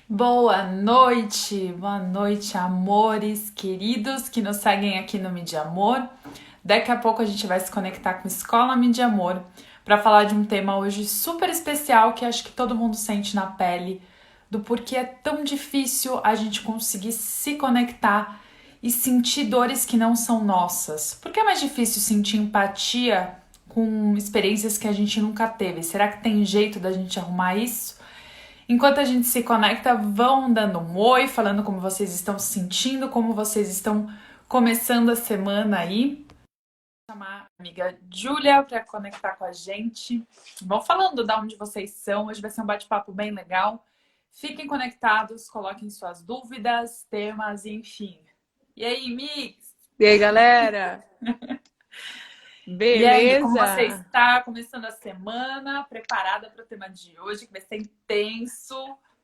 Boa noite, amores queridos que nos seguem aqui no Mídia Amor. Daqui a pouco a gente vai se conectar com a Escola Mídia Amor para falar de um tema hoje super especial que acho que todo mundo sente na pele, do porquê é tão difícil a gente conseguir se conectar e sentir dores que não são nossas. Por que é mais difícil sentir empatia com experiências que a gente nunca teve? Será que tem jeito da gente arrumar isso? Enquanto a gente se conecta, vão dando um oi, falando como vocês estão se sentindo, como vocês estão começando a semana aí. Vou chamar a amiga Júlia para conectar com a gente. Vão falando de onde vocês são. Hoje vai ser um bate-papo bem legal. Fiquem conectados, coloquem suas dúvidas, temas, enfim. E aí, Mix? E aí, galera? E aí, como você Beleza? está? Começando a semana, preparada para o tema de hoje, que vai ser intenso.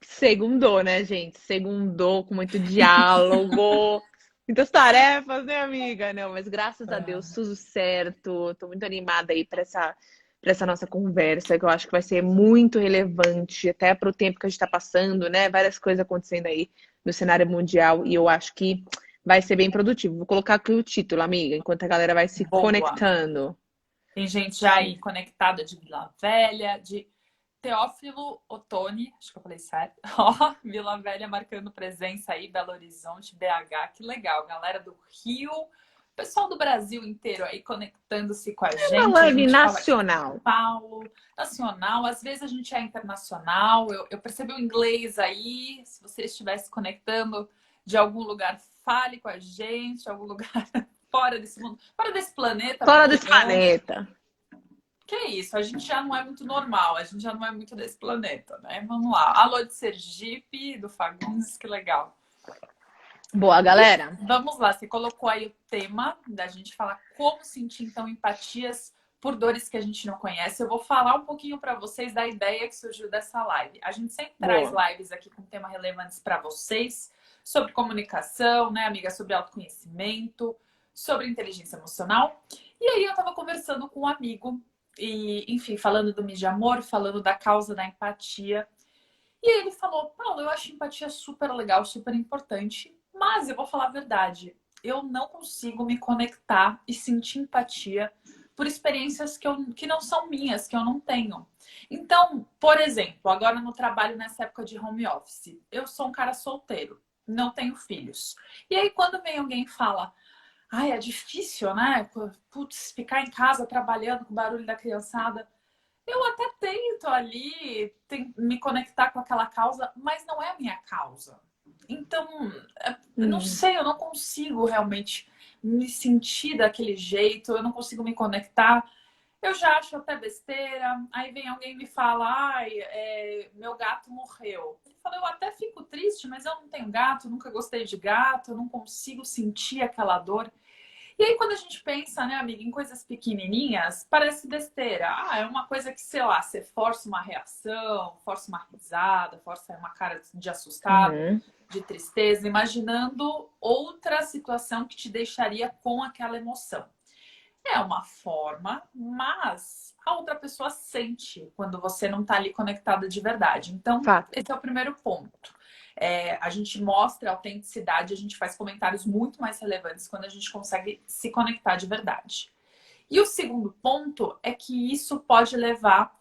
Segundou, né, gente? Segundou com muito diálogo, muitas tarefas, né, amiga? Não, mas graças a Deus, tudo certo. Tô muito animada aí para essa nossa conversa, que eu acho que vai ser muito relevante, até para o tempo que a gente está passando, né? Várias coisas acontecendo aí no cenário mundial, e eu acho que vai ser bem produtivo. Vou colocar aqui o título, amiga, enquanto a galera vai se Boa! conectando. Tem gente já aí conectada de Vila Velha, de Teófilo Otoni, acho que eu falei certo. Ó, Vila Velha marcando presença aí, Belo Horizonte, BH, que legal. Galera do Rio, pessoal do Brasil inteiro aí conectando-se com a É uma gente. A live gente fala aqui de São nacional. Paulo, nacional, às vezes a gente é internacional. Eu percebi o inglês aí. Se você estivesse conectando de algum lugar, fale com a gente, algum lugar fora desse mundo, fora desse planeta, por Fora que desse não? planeta. Que é isso, a gente já não é muito normal, a gente já não é muito desse planeta, né? Vamos lá. Alô de Sergipe, do Fagundes, que legal. Boa, E galera. vamos lá, você colocou aí o tema da gente falar como sentir, então, empatias por dores que a gente não conhece. Eu vou falar um pouquinho para vocês da ideia que surgiu dessa live. A gente sempre traz Boa. lives aqui com temas relevantes para vocês, sobre comunicação, né, amiga? Sobre autoconhecimento, sobre inteligência emocional. E aí eu estava conversando com um amigo e, enfim, falando do mídia amor, falando da causa da empatia. E aí ele falou: Paulo, eu acho empatia super legal, super importante, mas eu vou falar a verdade. Eu não consigo me conectar e sentir empatia por experiências que não são minhas, que eu não tenho. Então, por exemplo, agora no trabalho nessa época de home office, eu sou um cara solteiro, não tenho filhos. E aí, quando vem alguém e fala, ai, é difícil, né? Putz, ficar em casa trabalhando com o barulho da criançada. Eu até tento ali me conectar com aquela causa, mas não é a minha causa. Então, eu não Hum. sei, eu não consigo realmente me sentir daquele jeito, eu não consigo me conectar. Eu já acho até besteira. Aí vem alguém e me fala, ai, meu gato morreu. Eu falo, eu até fico triste, mas eu não tenho gato, nunca gostei de gato, eu não consigo sentir aquela dor. E aí, quando a gente pensa, né, amiga, em coisas pequenininhas, parece besteira. Ah, é uma coisa que, sei lá, você força uma reação, força uma risada, força uma cara de assustado, Uhum. de tristeza, imaginando outra situação que te deixaria com aquela emoção. É uma forma, mas a outra pessoa sente quando você não está ali conectada de verdade. Então, Fato. esse é o primeiro ponto. A gente mostra a autenticidade, a gente faz comentários muito mais relevantes quando a gente consegue se conectar de verdade. E o segundo ponto é que isso pode levar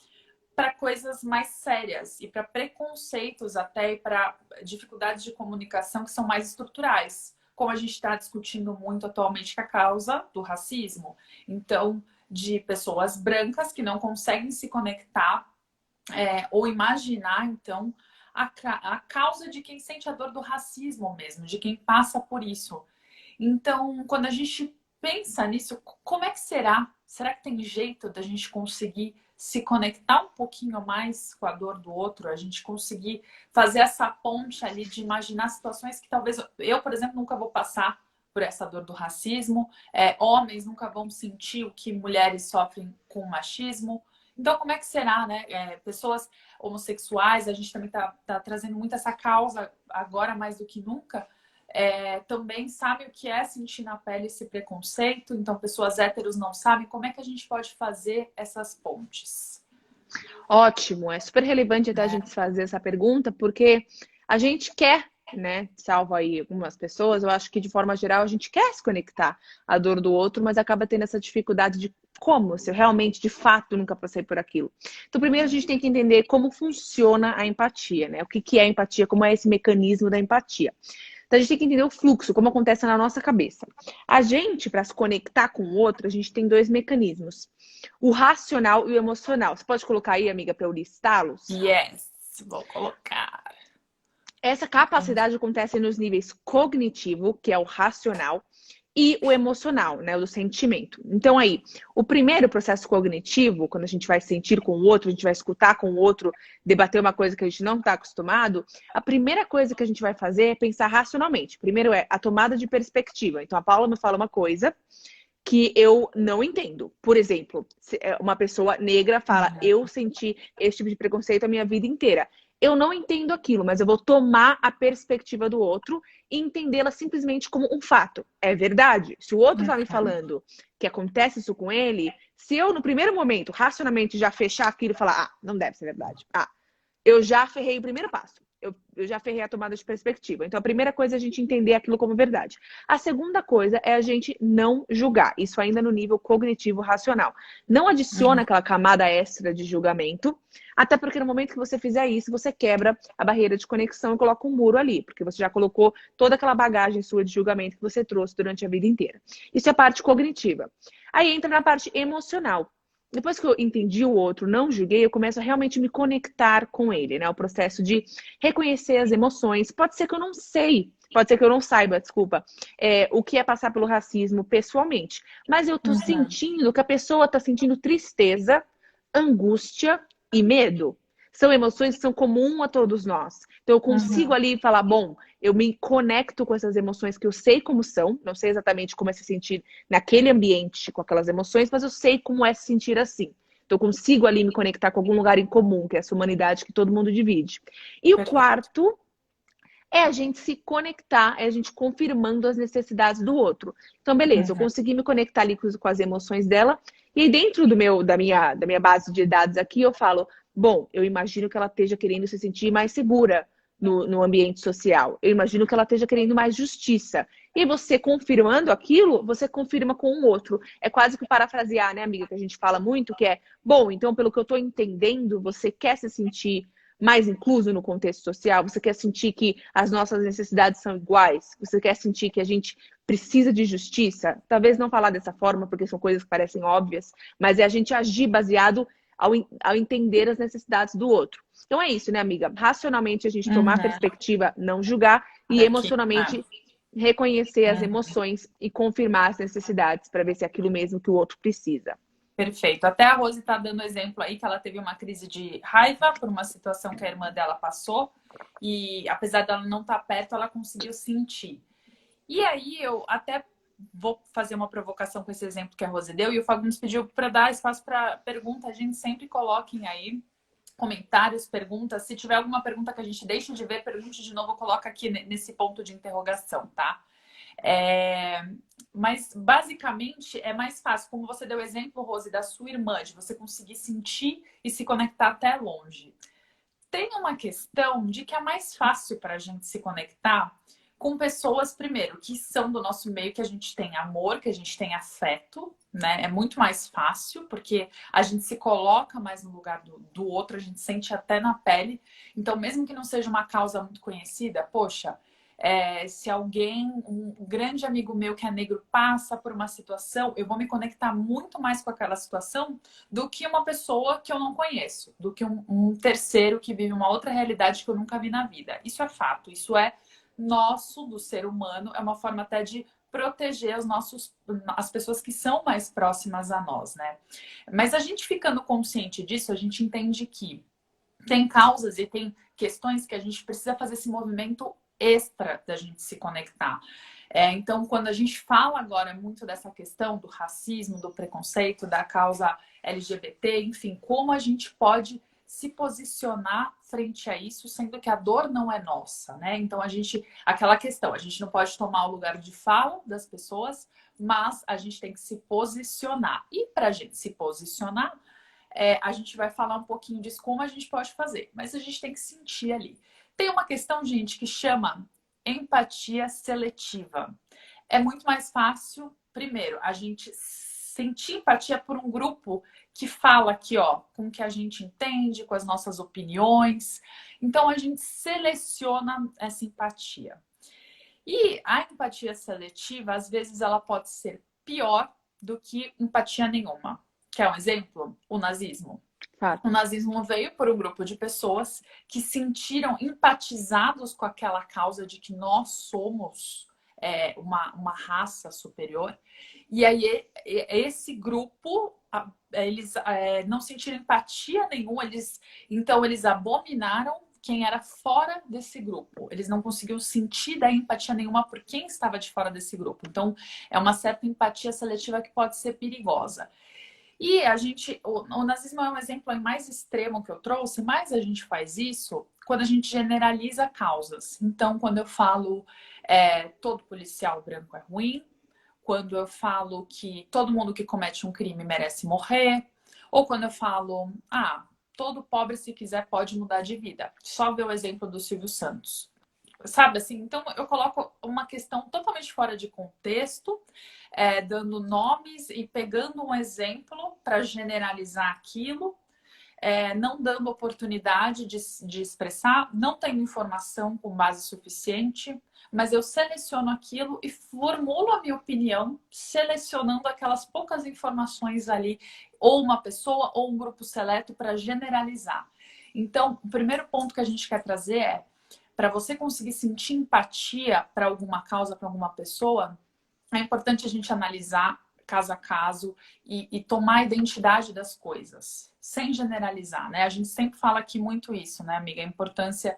para coisas mais sérias e para preconceitos até e para dificuldades de comunicação que são mais estruturais, como a gente está discutindo muito atualmente com a causa do racismo. Então, de pessoas brancas que não conseguem se conectar ou imaginar, então, a causa de quem sente a dor do racismo mesmo, de quem passa por isso. Então, quando a gente pensa nisso, como é que será? Será que tem jeito da gente conseguir se conectar um pouquinho mais com a dor do outro? A gente conseguir fazer essa ponte ali de imaginar situações que talvez eu, por exemplo, nunca vou passar por essa dor do racismo. Homens nunca vão sentir o que mulheres sofrem com o machismo. Então, como é que será, né? Pessoas homossexuais, a gente também tá trazendo muito essa causa agora mais do que nunca, também sabe o que é sentir na pele esse preconceito, então pessoas héteros não sabem. Como é que a gente pode fazer essas pontes? Ótimo. É super relevante até a gente fazer essa pergunta, porque a gente quer, né? Salvo aí algumas pessoas, eu acho que de forma geral a gente quer se conectar à dor do outro, mas acaba tendo essa dificuldade de como, se eu realmente, de fato, nunca passei por aquilo. Então, primeiro a gente tem que entender como funciona a empatia, né? O que que é a empatia, como é esse mecanismo da empatia. Então, a gente tem que entender o fluxo, como acontece na nossa cabeça. A gente, para se conectar com o outro, a gente tem dois mecanismos. O racional e o emocional. Você pode colocar aí, amiga, para eu listá-los? Yes, vou colocar. Essa capacidade acontece nos níveis cognitivo, que é o racional, e o emocional, né, o do sentimento. Então aí, o primeiro processo cognitivo, quando a gente vai sentir com o outro, a gente vai escutar com o outro, debater uma coisa que a gente não está acostumado, a primeira coisa que a gente vai fazer é pensar racionalmente. Primeiro é a tomada de perspectiva. Então a Paula me fala uma coisa que eu não entendo. Por exemplo, uma pessoa negra fala, eu senti esse tipo de preconceito a minha vida inteira. Eu não entendo aquilo, mas eu vou tomar a perspectiva do outro e entendê-la simplesmente como um fato. É verdade. Se o outro está me falando que acontece isso com ele, se eu, no primeiro momento, racionalmente já fechar aquilo e falar, não deve ser verdade. Eu já ferrei o primeiro passo. Eu já ferrei a tomada de perspectiva. Então, a primeira coisa é a gente entender aquilo como verdade. A segunda coisa é a gente não julgar. Isso ainda no nível cognitivo racional. Não adiciona aquela camada extra de julgamento, até porque no momento que você fizer isso, você quebra a barreira de conexão e coloca um muro ali, porque você já colocou toda aquela bagagem sua de julgamento que você trouxe durante a vida inteira. Isso é a parte cognitiva. Aí entra na parte emocional. Depois que eu entendi o outro, não julguei, eu começo a realmente me conectar com ele, né? O processo de reconhecer as emoções. Pode ser que eu não sei, pode ser que eu não saiba, desculpa, o que é passar pelo racismo pessoalmente. Mas eu tô sentindo que a pessoa tá sentindo tristeza, angústia e medo. São emoções que são comuns a todos nós. Então eu consigo ali falar, bom, eu me conecto com essas emoções que eu sei como são, não sei exatamente como é se sentir naquele ambiente com aquelas emoções, mas eu sei como é se sentir assim. Então eu consigo ali me conectar com algum lugar em comum, que é essa humanidade que todo mundo divide. E o quarto é a gente se conectar, é a gente confirmando as necessidades do outro. Então, beleza, eu consegui me conectar ali com as emoções dela, e aí dentro da minha base de dados aqui, eu falo, bom, eu imagino que ela esteja querendo se sentir mais segura no ambiente social. Eu imagino que ela esteja querendo mais justiça. E você confirmando aquilo, você confirma com o outro. É quase que parafrasear, né, amiga, que a gente fala muito, que é, bom, então, pelo que eu estou entendendo, você quer se sentir mais incluso no contexto social, você quer sentir que as nossas necessidades são iguais, você quer sentir que a gente precisa de justiça, talvez não falar dessa forma, porque são coisas que parecem óbvias, mas é a gente agir baseado ao entender as necessidades do outro. Então é isso, né, amiga? Racionalmente a gente tomar a perspectiva, não julgar, e emocionalmente reconhecer as emoções e confirmar as necessidades para ver se é aquilo mesmo que o outro precisa. Perfeito. Até a Rose está dando exemplo aí que ela teve uma crise de raiva por uma situação que a irmã dela passou e apesar dela não estar perto, ela conseguiu sentir. E aí eu até vou fazer uma provocação com esse exemplo que a Rose deu e o Fábio nos pediu para dar espaço para pergunta. A gente sempre coloquem aí comentários, perguntas. Se tiver alguma pergunta que a gente deixe de ver, pergunte de novo, coloca aqui nesse ponto de interrogação, tá? Mas basicamente é mais fácil, como você deu o exemplo, Rose, da sua irmã, de você conseguir sentir e se conectar até longe. Tem uma questão de que é mais fácil para a gente se conectar com pessoas, primeiro, que são do nosso meio, que a gente tem amor, que a gente tem afeto, né? É muito mais fácil, porque a gente se coloca mais no lugar do outro, a gente sente até na pele. Então, mesmo que não seja uma causa muito conhecida, poxa, se alguém, um grande amigo meu que é negro, passa por uma situação, eu vou me conectar muito mais com aquela situação do que uma pessoa que eu não conheço, do que um terceiro que vive uma outra realidade que eu nunca vi na vida. Isso é fato, isso é nosso, do ser humano, é uma forma até de proteger as pessoas que são mais próximas a nós, né? Mas a gente ficando consciente disso, a gente entende que tem causas e tem questões que a gente precisa fazer esse movimento extra da gente se conectar. Então, quando a gente fala agora muito dessa questão do racismo, do preconceito, da causa LGBT, enfim, como a gente pode se posicionar frente a isso, sendo que a dor não é nossa, né? Então, aquela questão, a gente não pode tomar o lugar de fala das pessoas, mas a gente tem que se posicionar. E para a gente se posicionar, a gente vai falar um pouquinho disso, como a gente pode fazer, mas a gente tem que sentir ali. Tem uma questão, gente, que chama empatia seletiva. É muito mais fácil, primeiro, a gente sentir empatia por um grupo que fala aqui, ó, com o que a gente entende, com as nossas opiniões. Então, a gente seleciona essa empatia. E a empatia seletiva, às vezes, ela pode ser pior do que empatia nenhuma. Quer um exemplo? O nazismo. Fato. O nazismo veio por um grupo de pessoas que sentiram empatizados com aquela causa de que nós somos uma raça superior. E aí, esse grupo, eles não sentiram empatia nenhuma, então eles abominaram quem era fora desse grupo. Eles não conseguiam sentir da empatia nenhuma por quem estava de fora desse grupo. Então, é uma certa empatia seletiva que pode ser perigosa. E o nazismo é um exemplo mais extremo que eu trouxe, mas a gente faz isso quando a gente generaliza causas. Então, quando eu falo todo policial branco é ruim, quando eu falo que todo mundo que comete um crime merece morrer, ou quando eu falo, todo pobre, se quiser, pode mudar de vida. Só ver o exemplo do Silvio Santos. Sabe assim? Então, eu coloco uma questão totalmente fora de contexto, dando nomes e pegando um exemplo para generalizar aquilo, não dando oportunidade de expressar, não tenho informação com base suficiente, mas eu seleciono aquilo e formulo a minha opinião, selecionando aquelas poucas informações ali, ou uma pessoa ou um grupo seleto para generalizar. Então, o primeiro ponto que a gente quer trazer é, para você conseguir sentir empatia para alguma causa, para alguma pessoa, é importante a gente analisar caso a caso e tomar a identidade das coisas, sem generalizar, né? A gente sempre fala aqui muito isso, né, amiga? A importância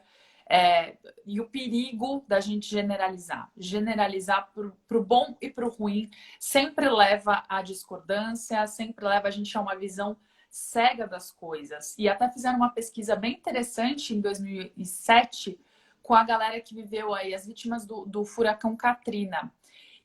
e o perigo da gente generalizar. Generalizar para o bom e para o ruim sempre leva à discordância, sempre leva a gente a uma visão cega das coisas. E até fizeram uma pesquisa bem interessante em 2007 com a galera que viveu aí, as vítimas do furacão Katrina.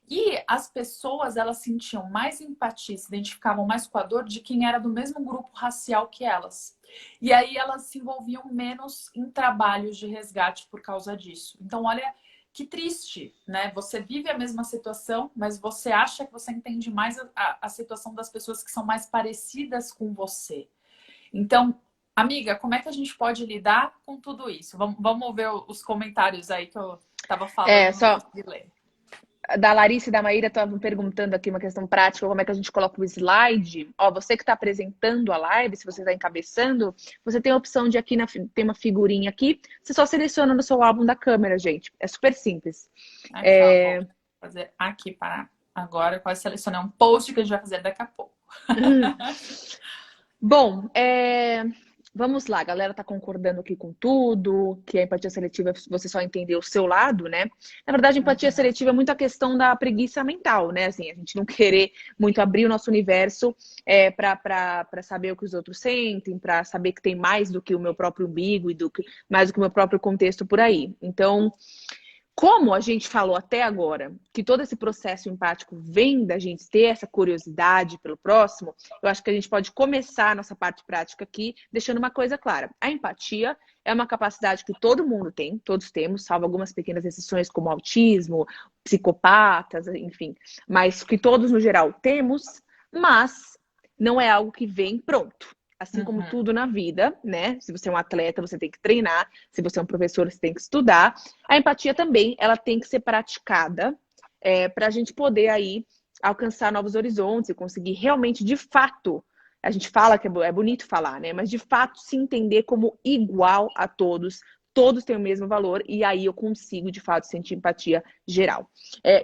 E as pessoas, elas sentiam mais empatia, se identificavam mais com a dor de quem era do mesmo grupo racial que elas. E aí elas se envolviam menos em trabalhos de resgate por causa disso. Então, olha que triste, né? Você vive a mesma situação, mas você acha que você entende mais a situação das pessoas que são mais parecidas com você. Então, amiga, como é que a gente pode lidar com tudo isso? Vamos ver os comentários aí que eu estava falando Só de ler. da Larissa e da Maíra estavam perguntando aqui uma questão prática, como é que a gente coloca o slide. Ó, você que está apresentando a live, se você está encabeçando, você tem a opção de aqui, tem uma figurinha aqui, você só seleciona no seu álbum da câmera, gente. É super simples. Vou fazer aqui para agora, quase selecionar um post que a gente vai fazer daqui a pouco. Bom, vamos lá, a galera tá concordando aqui com tudo, que a empatia seletiva você só entender o seu lado, né? Na verdade, a empatia seletiva é muito a questão da preguiça mental, né? Assim, a gente não querer muito abrir o nosso universo para saber o que os outros sentem, para saber que tem mais do que o meu próprio umbigo e mais do que o meu próprio contexto por aí. Então, como a gente falou até agora, que todo esse processo empático vem da gente ter essa curiosidade pelo próximo, eu acho que a gente pode começar a nossa parte prática aqui, deixando uma coisa clara. A empatia é uma capacidade que todo mundo tem, todos temos, salvo algumas pequenas exceções como autismo, psicopatas, enfim, mas que todos no geral temos, mas não é algo que vem pronto. Assim como tudo na vida, né? Se você é um atleta, você tem que treinar. Se você é um professor, você tem que estudar. A empatia também, ela tem que ser praticada para a gente poder aí alcançar novos horizontes e conseguir realmente, de fato, a gente fala que é bonito falar, né? Mas de fato se entender como igual a todos. Todos têm o mesmo valor e aí eu consigo, de fato, sentir empatia geral.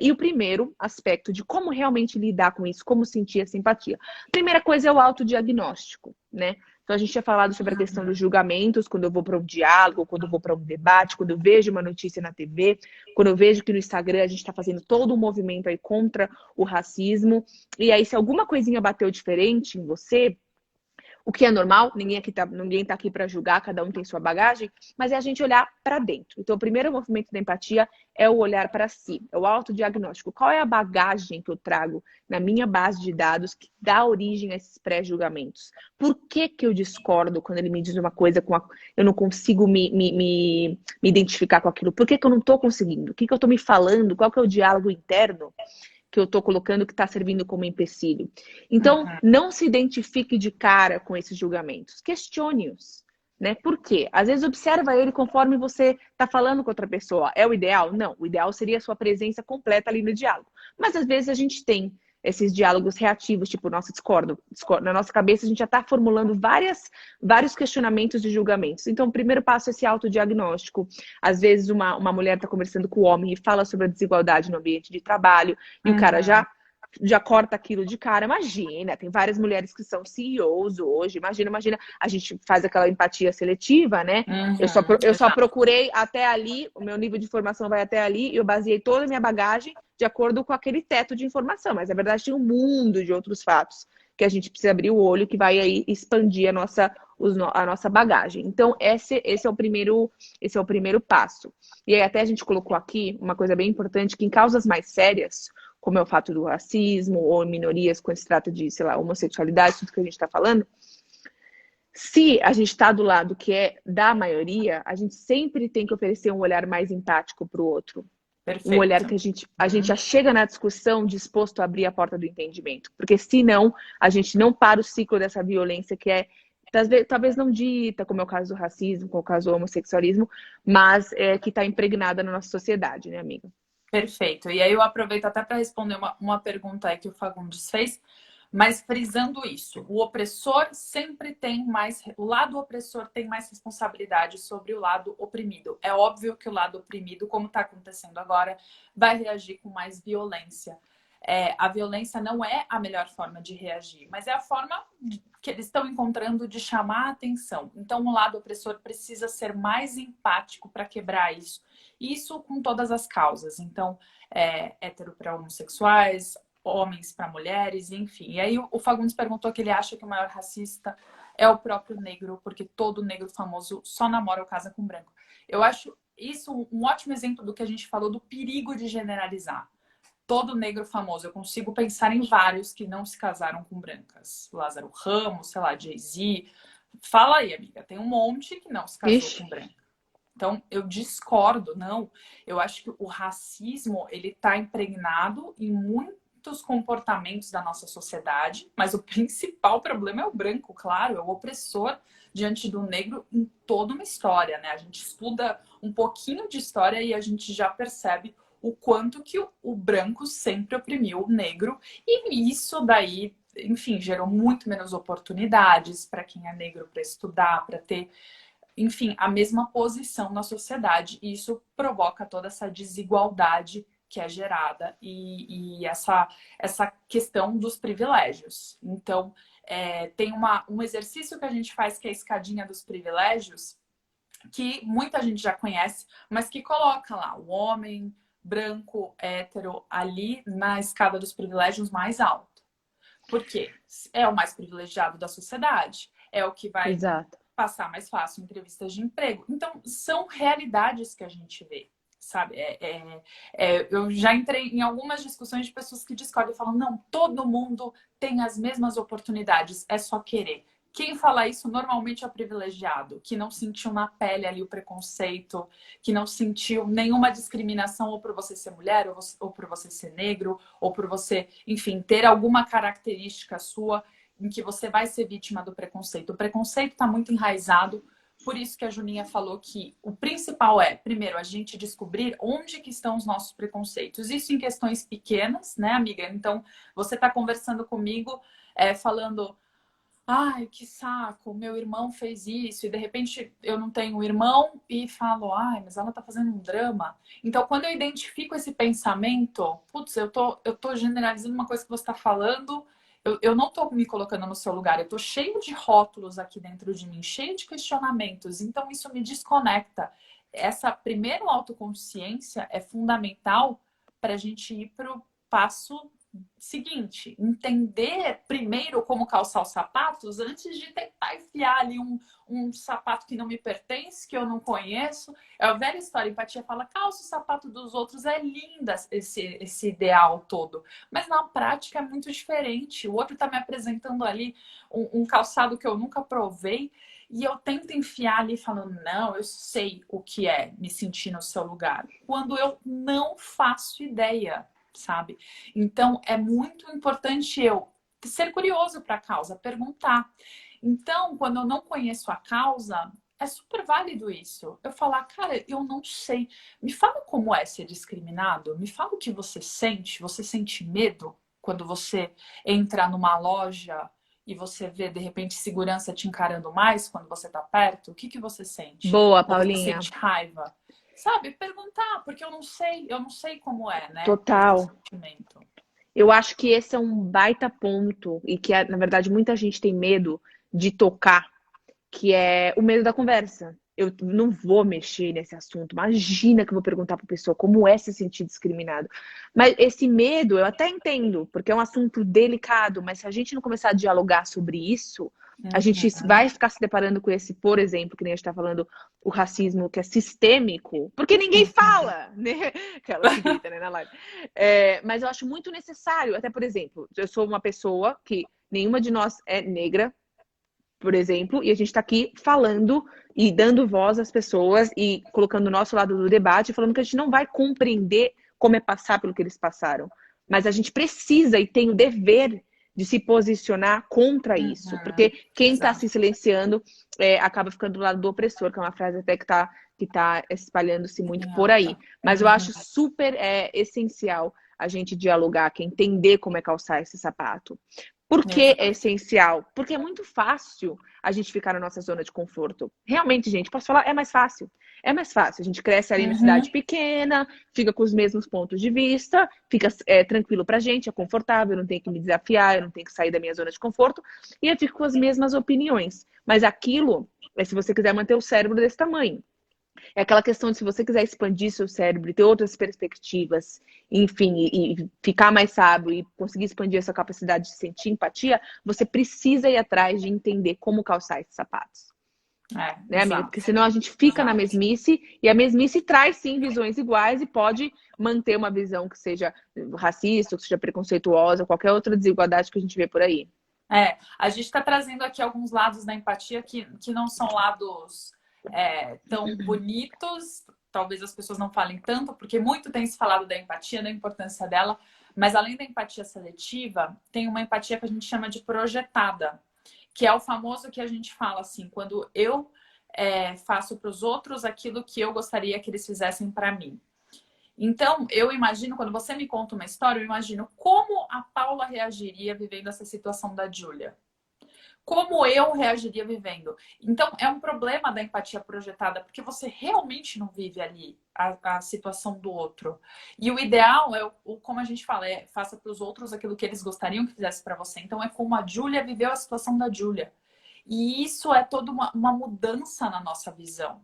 E o primeiro aspecto de como realmente lidar com isso, como sentir essa empatia. Primeira coisa é o autodiagnóstico, né? Então a gente tinha falado sobre a questão dos julgamentos, quando eu vou para um diálogo, quando eu vou para um debate, quando eu vejo uma notícia na TV, quando eu vejo que no Instagram a gente está fazendo todo um movimento aí contra o racismo. E aí, se alguma coisinha bateu diferente em você, O que é normal, ninguém tá aqui para julgar, cada um tem sua bagagem, mas é a gente olhar para dentro. Então, o primeiro movimento da empatia é o olhar para si, é o autodiagnóstico. Qual é a bagagem que eu trago na minha base de dados que dá origem a esses pré-julgamentos? Por que que eu discordo quando ele me diz uma coisa, eu não consigo me identificar com aquilo? Por que que eu não estou conseguindo? O que que eu estou me falando? Qual que é o diálogo interno que eu estou colocando que está servindo como empecilho? Então, Uhum. não se identifique de cara com esses julgamentos. Questione-os. Né? Por quê? Às vezes observa ele conforme você está falando com outra pessoa. É o ideal? Não. O ideal seria a sua presença completa ali no diálogo. Mas às vezes a gente tem esses diálogos reativos, tipo, nossa, discordo. Na nossa cabeça a gente já está formulando vários questionamentos e julgamentos. Então, o primeiro passo é esse autodiagnóstico. Às vezes uma mulher está conversando com o homem e fala sobre a desigualdade no ambiente de trabalho, e o cara Uhum. já corta aquilo de cara. Imagina, tem várias mulheres que são CEOs hoje. Imagina, a gente faz aquela empatia seletiva, né? Uhum. Eu só Exato. procurei até ali, o meu nível de informação vai até ali, e eu baseei toda a minha bagagem de acordo com aquele teto de informação. Mas, na verdade, tem um mundo de outros fatos que a gente precisa abrir o olho, que vai aí expandir a nossa bagagem. Então, esse é o primeiro passo. E aí, até a gente colocou aqui uma coisa bem importante, que em causas mais sérias, como é o fato do racismo, ou minorias quando se trata de, sei lá, homossexualidade, tudo que a gente está falando, se a gente está do lado que é da maioria, a gente sempre tem que oferecer um olhar mais empático para o outro. Um olhar Perfeito. que a gente já chega na discussão disposto a abrir a porta do entendimento. Porque senão, a gente não para o ciclo dessa violência que é, talvez não dita, como é o caso do racismo, como é o caso do homossexualismo, mas que está impregnada na nossa sociedade, né, amiga? Perfeito. E aí eu aproveito até para responder uma pergunta aí que o Fagundes fez, mas frisando isso, o opressor sempre tem mais, o lado opressor tem mais responsabilidade sobre o lado oprimido. É óbvio que o lado oprimido, como está acontecendo agora, vai reagir com mais violência. A violência não é a melhor forma de reagir, mas é a forma que eles estão encontrando de chamar a atenção. Então, o lado opressor precisa ser mais empático para quebrar isso. Isso com todas as causas. Então, hétero para homossexuais, homens para mulheres, enfim. E aí o Fagundes perguntou que ele acha que o maior racista é o próprio negro, porque todo negro famoso só namora ou casa com branco. Eu acho isso um ótimo exemplo do que a gente falou do perigo de generalizar. Todo negro famoso, eu consigo pensar em vários que não se casaram com brancas. Lázaro Ramos, sei lá, Jay-Z. Fala aí, amiga, tem um monte que não se casou Ixi. com branca. Então, eu discordo, não. Eu acho que o racismo, ele está impregnado em muitos comportamentos da nossa sociedade, mas o principal problema é o branco, claro, é o opressor diante do negro em toda uma história, né? A gente estuda um pouquinho de história e a gente já percebe o quanto que o branco sempre oprimiu o negro, e isso daí, enfim, gerou muito menos oportunidades para quem é negro para estudar, para ter, enfim, a mesma posição na sociedade. E isso provoca toda essa desigualdade que é gerada e essa questão dos privilégios. Então, tem um exercício que a gente faz que é a escadinha dos privilégios, que muita gente já conhece, mas que coloca lá o homem branco, hétero, ali na escada dos privilégios mais alto. Por quê? É o mais privilegiado da sociedade, é o que vai Exato. passar mais fácil em entrevistas de emprego. Então, são realidades que a gente vê, sabe? Eu já entrei em algumas discussões de pessoas que discordam e falam, não, todo mundo tem as mesmas oportunidades, é só querer. Quem fala isso normalmente é o privilegiado, que não sentiu na pele ali o preconceito, que não sentiu nenhuma discriminação ou por você ser mulher, ou por você ser negro, ou por você, enfim, ter alguma característica sua em que você vai ser vítima do preconceito. O preconceito está muito enraizado, por isso que a Juninha falou que o principal é, primeiro, a gente descobrir onde que estão os nossos preconceitos. Isso em questões pequenas, né, amiga? Então, você está conversando comigo, falando, ai, que saco, meu irmão fez isso, e de repente eu não tenho um irmão e falo, ai, mas ela tá fazendo um drama. Então, quando eu identifico esse pensamento, putz, eu tô generalizando uma coisa que você está falando, eu não tô me colocando no seu lugar, eu tô cheio de rótulos aqui dentro de mim, cheio de questionamentos, então isso me desconecta. Essa primeira autoconsciência é fundamental para a gente ir para o passo seguinte, entender primeiro como calçar os sapatos antes de tentar enfiar ali um sapato que não me pertence, que eu não conheço. É a velha história, empatia fala, calça o sapato dos outros, é linda esse ideal todo. Mas na prática é muito diferente. O outro está me apresentando ali um calçado que eu nunca provei e eu tento enfiar ali falando, não, eu sei o que é me sentir no seu lugar. Quando eu não faço ideia, sabe? Então, é muito importante eu ser curioso para a causa, perguntar. Então, quando eu não conheço a causa, é super válido isso. Eu falar, cara, eu não sei. Me fala como é ser discriminado. Me fala o que você sente. Você sente medo quando você entra numa loja e você vê, de repente, segurança te encarando mais quando você está perto? O que que você sente? Boa, Ou você Paulinha. sente raiva? Sabe, perguntar, porque eu não sei como é, né? Esse Total. sentimento. Eu acho que esse é um baita ponto e que, na verdade, muita gente tem medo de tocar, que é o medo da conversa. Eu não vou mexer nesse assunto. Imagina que eu vou perguntar para a pessoa como é se sentir discriminado. Mas esse medo eu até entendo, porque é um assunto delicado, mas se a gente não começar a dialogar sobre isso, a gente Uhum. vai ficar se deparando com esse, por exemplo, que nem a gente está falando, o racismo que é sistêmico, porque ninguém fala, né? Aquela que grita, né, na live. Mas eu acho muito necessário, até por exemplo, eu sou uma pessoa que nenhuma de nós é negra, por exemplo, e a gente está aqui falando e dando voz às pessoas e colocando o nosso lado do debate, falando que a gente não vai compreender como é passar pelo que eles passaram. Mas a gente precisa e tem o dever de se posicionar contra isso, Uhum. porque quem está se Exato. silenciando acaba ficando do lado do opressor, que é uma frase até que tá espalhando-se muito Em por aí. alta. Mas eu Uhum. acho super essencial a gente dialogar, que é entender como é calçar esse sapato. Por que é Exato. essencial? Porque é muito fácil a gente ficar na nossa zona de conforto. Realmente, gente, posso falar? É mais fácil. É mais fácil. A gente cresce ali na cidade Uhum. pequena, fica com os mesmos pontos de vista, fica tranquilo pra gente, é confortável, eu não tenho que me desafiar, eu não tenho que sair da minha zona de conforto, e eu fico com as mesmas opiniões. Mas aquilo é se você quiser manter o cérebro desse tamanho. É aquela questão de se você quiser expandir seu cérebro e ter outras perspectivas, enfim, e ficar mais sábio e conseguir expandir essa capacidade de sentir empatia, você precisa ir atrás de entender como calçar esses sapatos. Né, amiga? Porque Exato. senão a gente fica na Exato. mesmice e a mesmice traz sim visões iguais e pode manter uma visão que seja racista, que seja preconceituosa, qualquer outra desigualdade que a gente vê por aí. A gente está trazendo aqui alguns lados da empatia que não são lados tão bonitos, talvez as pessoas não falem tanto, porque muito tem se falado da empatia, da importância dela, mas além da empatia seletiva, tem uma empatia que a gente chama de projetada, que é o famoso que a gente fala assim, quando eu faço para os outros aquilo que eu gostaria que eles fizessem para mim. Então, eu imagino, quando você me conta uma história, eu imagino como a Paula reagiria vivendo essa situação da Júlia. Como eu reagiria vivendo. Então, é um problema da empatia projetada, porque você realmente não vive ali a situação do outro. E o ideal é, como a gente fala, faça para os outros aquilo que eles gostariam que fizesse para você. Então, é como a Júlia viveu a situação da Júlia. E isso é toda uma mudança na nossa visão.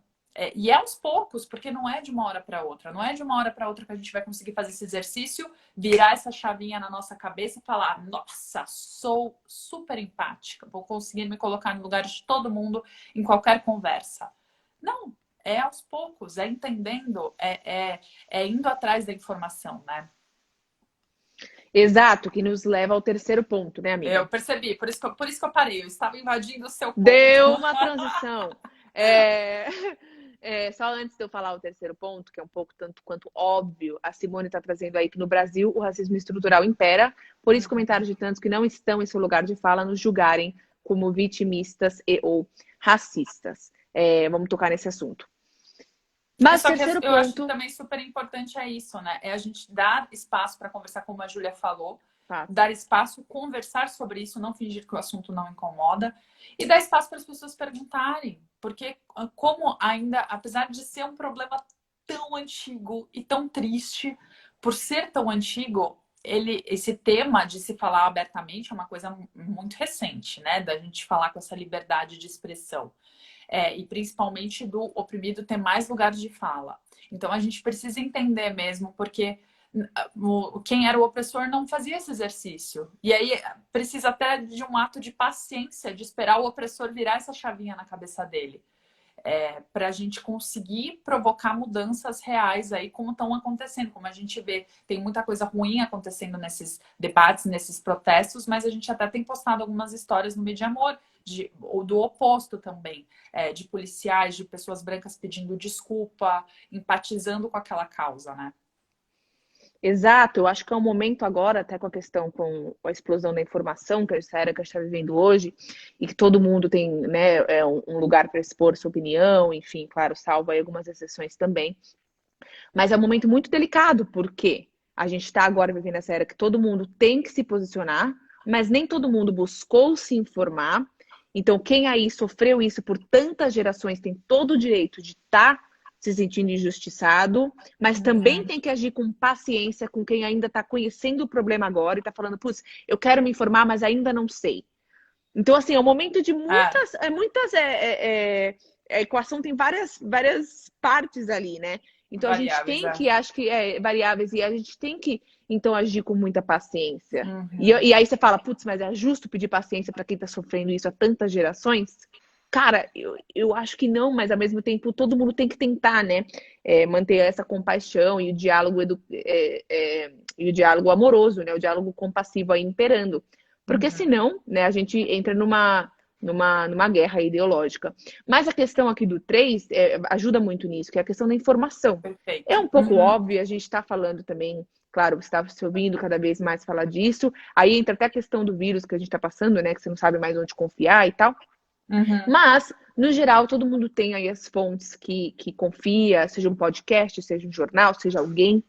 E é aos poucos, porque não é de uma hora para outra. Não é de uma hora para outra que a gente vai conseguir fazer esse exercício, virar essa chavinha na nossa cabeça e falar: nossa, sou super empática, vou conseguir me colocar no lugar de todo mundo em qualquer conversa. Não, é aos poucos, é entendendo, é indo atrás da informação, né? Exato, que nos leva ao terceiro ponto, né, amiga? Eu percebi, por isso que eu parei, eu estava invadindo o seu ponto. Deu uma transição. É... só antes de eu falar o terceiro ponto, que é um pouco tanto quanto óbvio, a Simone está trazendo aí que no Brasil o racismo estrutural impera, por isso comentários de tantos que não estão em seu lugar de fala nos julgarem como vitimistas e ou racistas. Vamos tocar nesse assunto. Mas Só que terceiro eu acho que ponto. também super importante é isso, né? É a gente dar espaço para conversar, como a Júlia falou, Fato. dar espaço, conversar sobre isso, não fingir que o assunto não incomoda, e dar espaço para as pessoas perguntarem. Porque, como ainda, apesar de ser um problema tão antigo e tão triste, por ser tão antigo, esse tema de se falar abertamente é uma coisa muito recente, né? Da gente falar com essa liberdade de expressão. E principalmente do oprimido ter mais lugar de fala. Então a gente precisa entender mesmo, porque quem era o opressor não fazia esse exercício. E aí precisa até de um ato de paciência, de esperar o opressor virar essa chavinha na cabeça dele. Para a gente conseguir provocar mudanças reais aí, como estão acontecendo. Como a gente vê, tem muita coisa ruim acontecendo nesses debates, nesses protestos, mas a gente até tem postado algumas histórias no Mídia Amor, ou do oposto também, de policiais, de pessoas brancas pedindo desculpa, empatizando com aquela causa, né? Exato, eu acho que é um momento agora, até com a questão com a explosão da informação, que essa era que a gente está vivendo hoje, e que todo mundo tem, né, um lugar para expor sua opinião, enfim, claro, salvo aí algumas exceções também. Mas é um momento muito delicado, porque a gente está agora vivendo essa era que todo mundo tem que se posicionar, mas nem todo mundo buscou se informar. Então, quem aí sofreu isso por tantas gerações tem todo o direito de estar se sentindo injustiçado, mas também tem que agir com paciência com quem ainda está conhecendo o problema agora e está falando, putz, eu quero me informar, mas ainda não sei. Então, assim, é um momento de muitas... A equação tem várias partes ali, né? Então, a gente tem que, acho que variáveis, e a gente tem que, então, agir com muita paciência. E aí você fala, putz, mas é justo pedir paciência para quem está sofrendo isso há tantas gerações? Cara, eu acho que não, mas ao mesmo tempo todo mundo tem que tentar, né? Manter essa compaixão e o diálogo, e o diálogo amoroso, né? O diálogo compassivo aí imperando. Porque senão, né, a gente entra numa guerra ideológica. Mas a questão aqui do 3 ajuda muito nisso, que é a questão da informação. Perfeito. É um pouco óbvio, a gente está falando também, claro, você está se ouvindo cada vez mais falar disso. Aí entra até a questão do vírus que a gente está passando, né? Que você não sabe mais onde confiar e tal. Mas, no geral, todo mundo tem aí as fontes que confia, seja um podcast, seja um jornal, seja alguém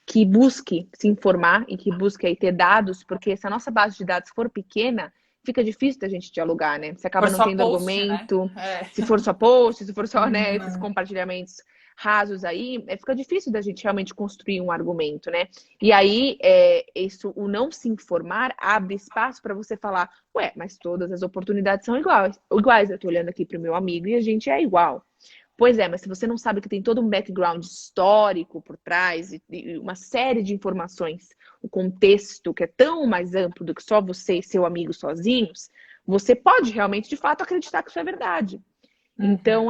que busque se informar e que busque aí ter dados, porque se a nossa base de dados for pequena, fica difícil da gente dialogar, né? Você acaba não tendo argumento, né? Se for só post, se for só, né, esses compartilhamentos rasos aí, fica difícil da gente realmente construir um argumento, né? E aí, o não se informar abre espaço para você falar, ué, mas todas as oportunidades são iguais. Eu tô olhando aqui para o meu amigo e a gente é igual. Pois é, mas se você não sabe que tem todo um background histórico por trás e uma série de informações, o contexto que é tão mais amplo do que só você e seu amigo sozinhos, você pode realmente, de fato, acreditar que isso é verdade. Então,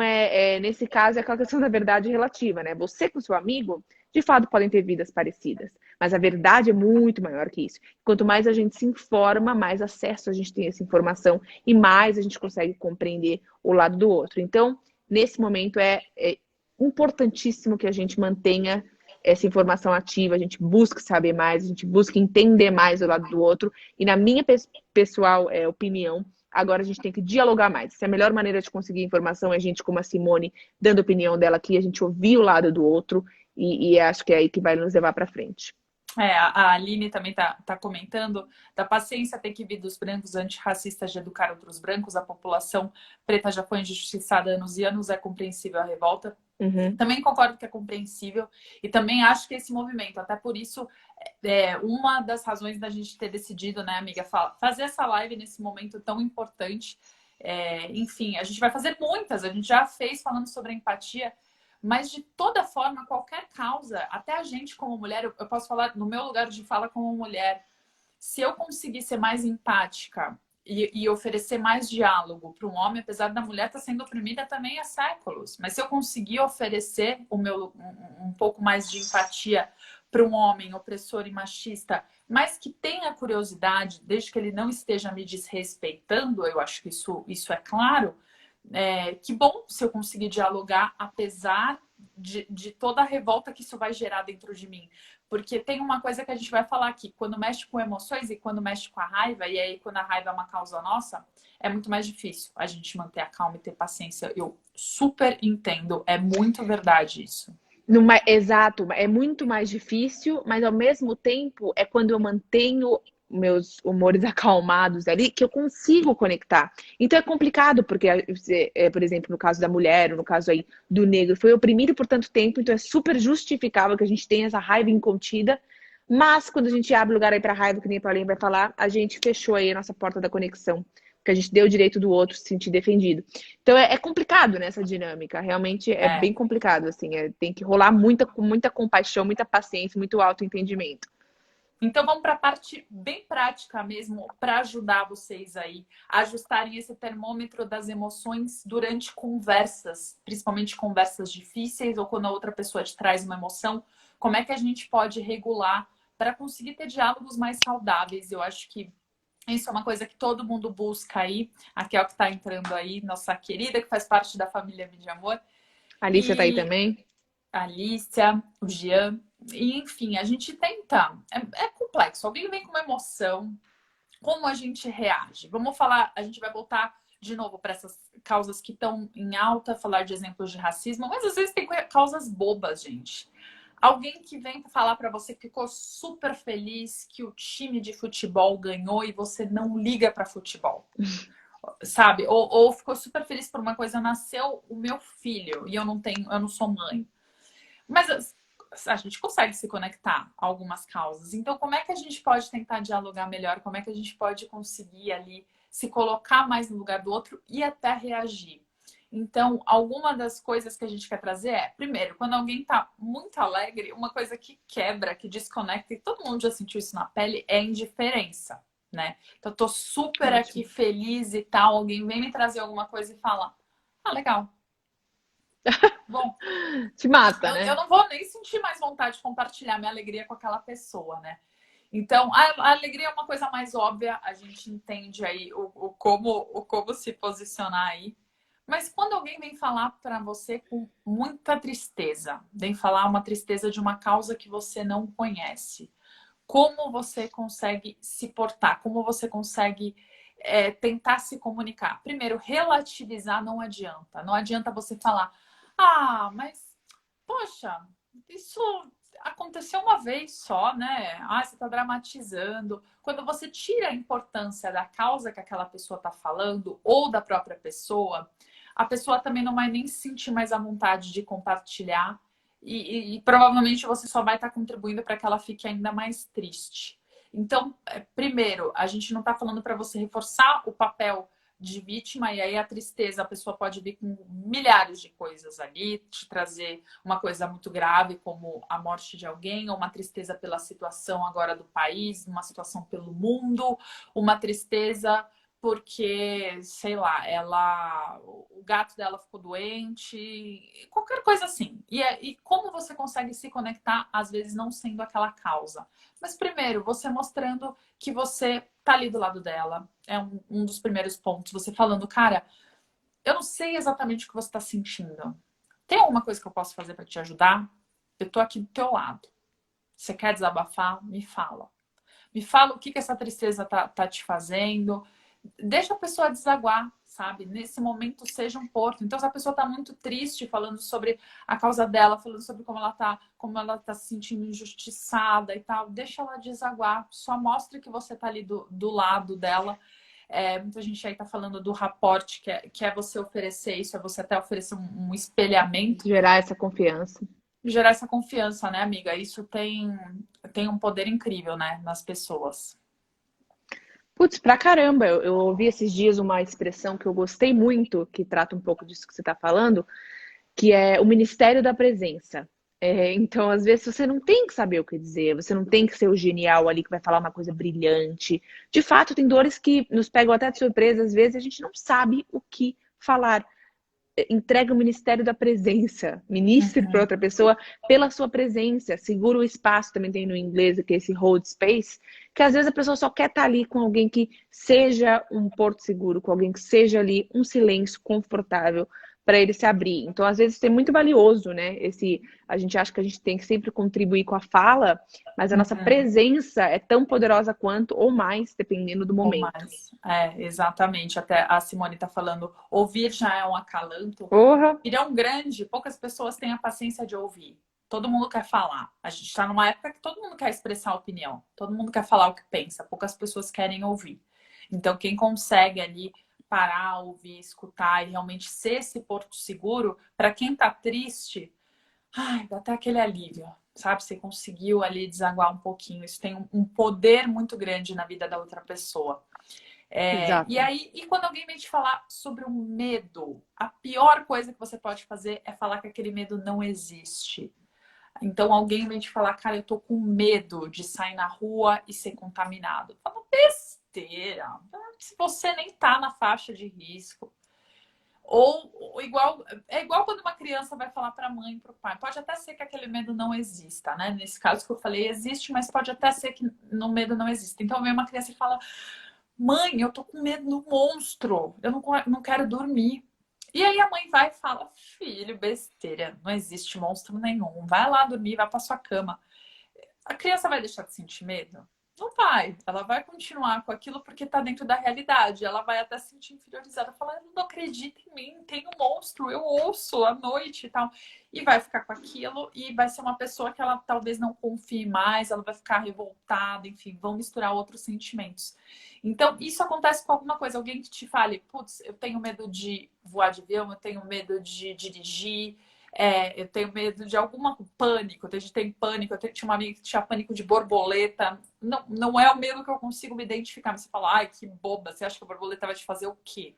nesse caso, é aquela questão da verdade relativa, né? Você com seu amigo, de fato, podem ter vidas parecidas, mas a verdade é muito maior que isso. Quanto mais a gente se informa, mais acesso a gente tem a essa informação e mais a gente consegue compreender o lado do outro. Então, nesse momento é importantíssimo que a gente mantenha essa informação ativa, a gente busque saber mais, a gente busque entender mais o lado do outro. E na minha pessoal opinião, agora a gente tem que dialogar mais. Se a melhor maneira de conseguir informação é a gente, como a Simone, dando a opinião dela aqui, a gente ouvir o lado do outro e acho que é aí que vai nos levar para frente. A Aline também tá comentando da paciência tem que vir dos brancos antirracistas de educar outros brancos. A população preta já foi injustiçada há anos e anos, é compreensível a revolta. Também concordo que é compreensível e também acho que esse movimento, até por isso, uma das razões da gente ter decidido, né, amiga, fazer essa live nesse momento tão importante. Enfim, a gente vai fazer muitas, a gente já fez falando sobre a empatia. Mas, de toda forma, qualquer causa, até a gente como mulher, eu posso falar no meu lugar de fala como mulher, se eu conseguir ser mais empática e oferecer mais diálogo para um homem, apesar da mulher estar sendo oprimida também há séculos, mas se eu conseguir oferecer um pouco mais de empatia para um homem opressor e machista, mas que tenha curiosidade, desde que ele não esteja me desrespeitando, eu acho que isso é claro. Que bom se eu conseguir dialogar, apesar de toda a revolta que isso vai gerar dentro de mim. Porque tem uma coisa que a gente vai falar aqui, quando mexe com emoções e quando mexe com a raiva, e aí quando a raiva é uma causa nossa, é muito mais difícil a gente manter a calma e ter paciência. Eu super entendo, é muito verdade isso. Exato, é muito mais difícil, mas ao mesmo tempo é quando eu mantenho meus humores acalmados ali, que eu consigo conectar. Então é complicado, porque, por exemplo, no caso da mulher, ou no caso aí do negro, foi oprimido por tanto tempo, então é super justificável que a gente tenha essa raiva incontida, mas quando a gente abre lugar aí pra raiva, que nem a Paulinha vai falar, a gente fechou aí a nossa porta da conexão que a gente dê o direito do outro se sentir defendido. Então é complicado nessa dinâmica, realmente é É. bem complicado, assim, tem que rolar muita compaixão, muita paciência, muito autoentendimento. Então vamos para a parte bem prática mesmo, para ajudar vocês aí a ajustarem esse termômetro das emoções durante conversas, principalmente conversas difíceis ou quando a outra pessoa te traz uma emoção. Como é que a gente pode regular para conseguir ter diálogos mais saudáveis? Eu acho que isso é uma coisa que todo mundo busca aí. A Kel que está entrando aí, nossa querida, que faz parte da família Vida de Amor. A Alicia tá aí E também? a Alicia, o Jean. E, enfim, a gente tenta. É complexo. Alguém vem com uma emoção, como a gente reage? Vamos falar, a gente vai voltar de novo para essas causas que estão em alta, falar de exemplos de racismo, mas às vezes tem causas bobas, gente. Alguém que vem falar para você que ficou super feliz que o time de futebol ganhou e você não liga para futebol, sabe? Ou ficou super feliz por uma coisa, nasceu o meu filho e eu não sou mãe. Mas a gente consegue se conectar a algumas causas. Então, como é que a gente pode tentar dialogar melhor? Como é que a gente pode conseguir ali se colocar mais no lugar do outro e até reagir? Então, alguma das coisas que a gente quer trazer é, primeiro, quando alguém está muito alegre, uma coisa que quebra, que desconecta, e todo mundo já sentiu isso na pele, é a indiferença, né? Então, eu tô super aqui Ótimo. feliz e tal, alguém vem me trazer alguma coisa e fala, ah, legal. Bom, Te mata, eu né? não vou nem sentir mais vontade de compartilhar minha alegria com aquela pessoa, né? Então, a alegria é uma coisa mais óbvia, a gente entende aí o como se posicionar aí. Mas quando alguém vem falar para você com muita tristeza, vem falar uma tristeza de uma causa que você não conhece, como você consegue se portar? Como você consegue tentar se comunicar? Primeiro, relativizar não adianta. Não adianta você falar, ah, mas poxa, isso aconteceu uma vez só, né? Ah, você está dramatizando. Quando você tira a importância da causa que aquela pessoa está falando ou da própria pessoa, a pessoa também não vai nem se sentir mais à vontade de compartilhar e provavelmente você só vai estar contribuindo para que ela fique ainda mais triste. Então, primeiro, a gente não está falando para você reforçar o papel de vítima, e aí a tristeza, a pessoa pode vir com milhares de coisas ali, te trazer uma coisa muito grave, como a morte de alguém, ou uma tristeza pela situação agora do país, uma situação pelo mundo, uma tristeza porque, sei lá, o gato dela ficou doente, qualquer coisa assim. E como você consegue se conectar, às vezes não sendo aquela causa. Mas primeiro, você mostrando que você tá ali do lado dela. É um dos primeiros pontos. Você falando, cara, eu não sei exatamente o que você tá sentindo. Tem alguma coisa que eu posso fazer para te ajudar? Eu tô aqui do teu lado. Você quer desabafar? Me fala. Me fala o que essa tristeza tá te fazendo. Deixa a pessoa desaguar, sabe? Nesse momento seja um porto. Então, se a pessoa está muito triste, falando sobre a causa dela, falando sobre como ela tá se sentindo injustiçada e tal, deixa ela desaguar. Só mostre que você tá ali do lado dela. Muita gente aí tá falando do raporte, que é você oferecer isso, é você até oferecer um espelhamento, Gerar essa confiança. gerar essa confiança, né, amiga? Isso tem um poder incrível, né, nas pessoas. Putz, pra caramba, eu ouvi esses dias uma expressão que eu gostei muito, que trata um pouco disso que você está falando, que é o Ministério da Presença. Então, às vezes, você não tem que saber o que dizer, você não tem que ser o genial ali que vai falar uma coisa brilhante. De fato, tem dores que nos pegam até de surpresa, às vezes a gente não sabe o que falar. Entrega o ministério da presença, ministre para Uhum. outra pessoa pela sua presença, segura o espaço, também tem no inglês que é esse hold space, que às vezes a pessoa só quer estar ali com alguém que seja um porto seguro, com alguém que seja ali um silêncio confortável para ele se abrir. Então, às vezes, isso é muito valioso, né? A gente acha que a gente tem que sempre contribuir com a fala, mas a nossa Uhum. presença é tão poderosa quanto ou mais, dependendo do Ou momento. mais. Exatamente. Até a Simone está falando, ouvir já é um acalanto. Porra! Irão grande, poucas pessoas têm a paciência de ouvir. Todo mundo quer falar. A gente está numa época que todo mundo quer expressar a opinião. Todo mundo quer falar o que pensa. Poucas pessoas querem ouvir. Então, quem consegue ali parar, ouvir, escutar e realmente ser esse porto seguro, para quem está triste, ai, dá até aquele alívio, sabe? Você conseguiu ali desaguar um pouquinho. Isso tem um poder muito grande na vida da outra pessoa. E Exato. aí, e quando alguém vem te falar sobre o medo, a pior coisa que você pode fazer é falar que aquele medo não existe. Então alguém vem te falar, cara, eu tô com medo de sair na rua e ser contaminado. Fala, besteira. Se você nem tá na faixa de risco. Ou igual, é igual quando uma criança vai falar para a mãe e para o pai. Pode até ser que aquele medo não exista, né? Nesse caso que eu falei, existe, mas pode até ser que no medo não exista. Então vem uma criança e fala: mãe, eu tô com medo do monstro, eu não quero dormir. E aí a mãe vai e fala: filho, besteira, não existe monstro nenhum. Vai lá dormir, vai para sua cama. A criança vai deixar de sentir medo? Não vai. Ela vai continuar com aquilo porque está dentro da realidade. Ela vai até se sentir inferiorizada, falar: eu não acredito em mim, tem um monstro, eu ouço à noite e tal. E vai ficar com aquilo e vai ser uma pessoa que ela talvez não confie mais, ela vai ficar revoltada, enfim, vão misturar outros sentimentos. Então, isso acontece com alguma coisa, alguém que te fale: putz, eu tenho medo de voar de avião, eu tenho medo de dirigir, eu tenho medo de alguma pânico, a gente tem pânico, tinha uma amiga que tinha pânico de borboleta. Não, não é o medo que eu consigo me identificar, mas você fala: ai, que boba, você acha que a borboleta vai te fazer o quê?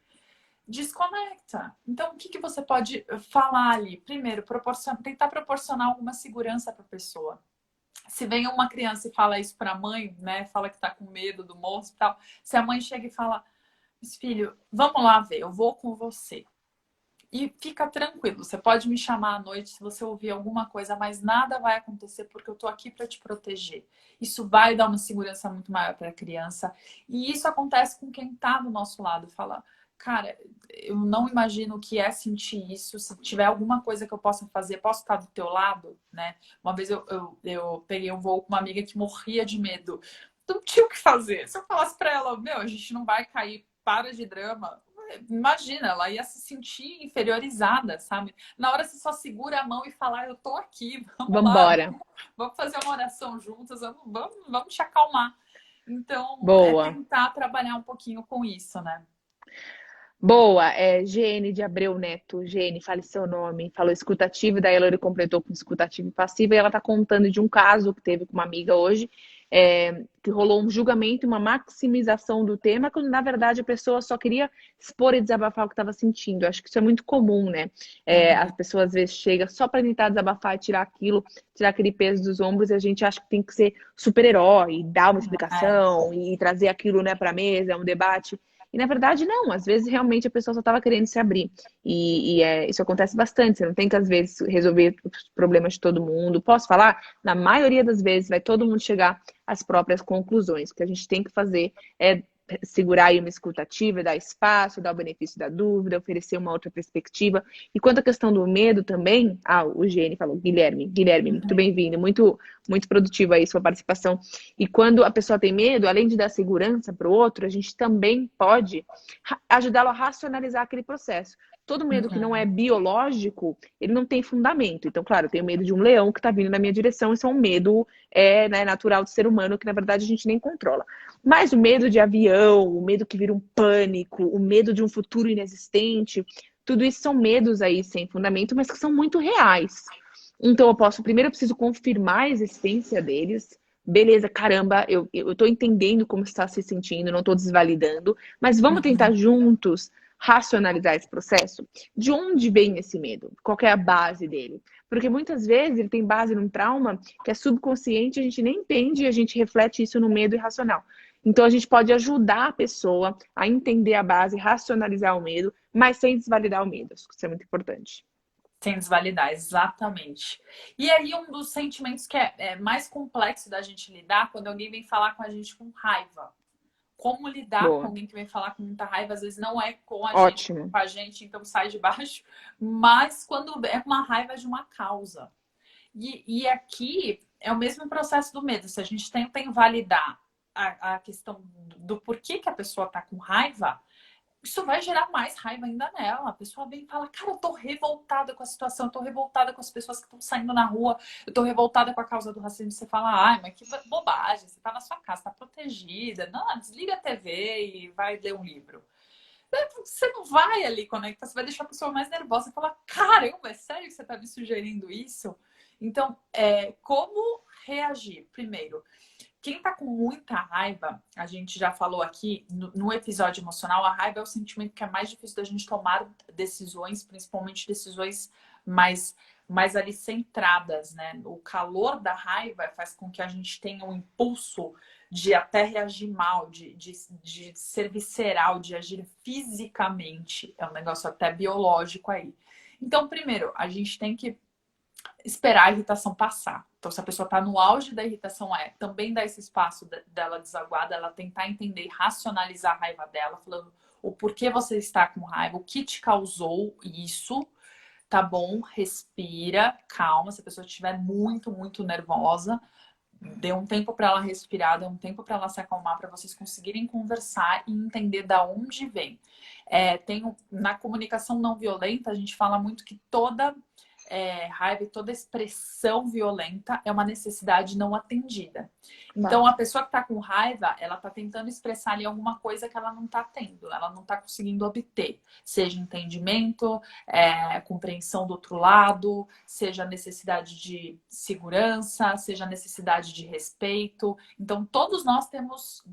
Desconecta. Então, o que, que você pode falar ali? Primeiro, tentar proporcionar alguma segurança para a pessoa. Se vem uma criança e fala isso para a mãe, né? Fala que tá com medo do monstro e tal. Se a mãe chega e fala: mas filho, vamos lá ver, eu vou com você. E fica tranquilo, você pode me chamar à noite se você ouvir alguma coisa, mas nada vai acontecer porque eu tô aqui para te proteger. Isso vai dar uma segurança muito maior para a criança. E isso acontece com quem tá do nosso lado. Fala: cara, eu não imagino o que é sentir isso. Se tiver alguma coisa que eu possa fazer, posso estar do teu lado, né? Uma vez eu peguei um voo com uma amiga que morria de medo. Não tinha o que fazer. Se eu falasse para ela: meu, a gente não vai cair, para de drama. Imagina, ela ia se sentir inferiorizada, sabe? Na hora você só segura a mão e fala: eu tô aqui, vamos lá, Vambora. vamos fazer uma oração juntas, vamos te acalmar. Então, é Boa. tentar trabalhar um pouquinho com isso, né? Boa, Gene de Abreu Neto. Gene, fale seu nome. Falou escutativo, daí ela completou com escutativo e passivo. E ela tá contando de um caso que teve com uma amiga hoje, que rolou um julgamento, uma maximização do tema, quando na verdade a pessoa só queria expor e desabafar o que estava sentindo. Eu acho que isso é muito comum, né? As Uhum. pessoas às vezes chegam só para tentar desabafar e tirar aquilo, tirar aquele peso dos ombros, e a gente acha que tem que ser super-herói, dar uma É, explicação e trazer aquilo, né, para a mesa, um debate. E na verdade, não. Às vezes, realmente, a pessoa só estava querendo se abrir. Isso acontece bastante. Você não tem que, às vezes, resolver os problemas de todo mundo. Posso falar? Na maioria das vezes, vai todo mundo chegar às próprias conclusões. O que a gente tem que fazer é segurar aí uma escutativa, dar espaço, dar o benefício da dúvida, oferecer uma outra perspectiva. E quanto à questão do medo também, o Gene falou: Guilherme, muito uhum. bem-vindo, muito, muito produtiva aí sua participação. E quando a pessoa tem medo, além de dar segurança para o outro, a gente também pode ajudá-lo a racionalizar aquele processo. Todo medo que não é Uhum. biológico, ele não tem fundamento. Então, claro, eu tenho medo de um leão que está vindo na minha direção, isso é um medo né, natural do ser humano, que na verdade a gente nem controla. Mas o medo de avião, o medo que vira um pânico, o medo de um futuro inexistente, tudo isso são medos aí sem fundamento, mas que são muito reais. Então, primeiro eu preciso confirmar a existência deles. Beleza, caramba, eu tô entendendo como está se sentindo, não tô desvalidando, mas vamos tentar Uhum. juntos racionalizar esse processo? De onde vem esse medo? Qual é a base dele? Porque muitas vezes ele tem base num trauma que é subconsciente, a gente nem entende e a gente reflete isso no medo irracional. Então a gente pode ajudar a pessoa a entender a base, racionalizar o medo, mas sem desvalidar o medo. Acho que isso é muito importante. Sem desvalidar, exatamente. E aí, um dos sentimentos que é mais complexo da gente lidar, quando alguém vem falar com a gente com raiva. Como lidar com Boa. alguém que vem falar com muita raiva, às vezes não é Ótimo. com a gente, então sai de baixo, mas quando é uma raiva de uma causa. E aqui é o mesmo processo do medo. Se a gente tenta invalidar a questão do porquê que a pessoa está com raiva, isso vai gerar mais raiva ainda nela. A pessoa vem e fala: cara, eu tô revoltada com a situação, eu tô revoltada com as pessoas que estão saindo na rua, eu tô revoltada com a causa do racismo. Você fala: ai, mas que bobagem, você tá na sua casa, tá protegida. Não, desliga a TV e vai ler um livro. Você não vai ali conectar, você vai deixar a pessoa mais nervosa e falar: caramba, é sério que você tá me sugerindo isso? Então, como reagir? Primeiro, quem tá com muita raiva, a gente já falou aqui no episódio emocional, a raiva é o sentimento que é mais difícil da gente tomar decisões, principalmente decisões mais ali centradas, né? O calor da raiva faz com que a gente tenha um impulso de até reagir mal, de ser visceral, de agir fisicamente. É um negócio até biológico aí. Então, primeiro, a gente tem que esperar a irritação passar. Então, se a pessoa está no auge da irritação, também dar esse espaço dela desaguada, ela tentar entender, racionalizar a raiva dela, falando o porquê você está com raiva, o que te causou isso, tá bom? Respira, calma. Se a pessoa estiver muito, muito nervosa, dê um tempo para ela respirar, dê um tempo para ela se acalmar, para vocês conseguirem conversar e entender da onde vem. Na comunicação não violenta, a gente fala muito que toda raiva e toda expressão violenta é uma necessidade não atendida. Então, a pessoa que está com raiva, ela está tentando expressar ali alguma coisa que ela não está tendo, ela não está conseguindo obter. Seja entendimento, compreensão do outro lado, seja necessidade de segurança, seja necessidade de respeito. Então, todos nós temos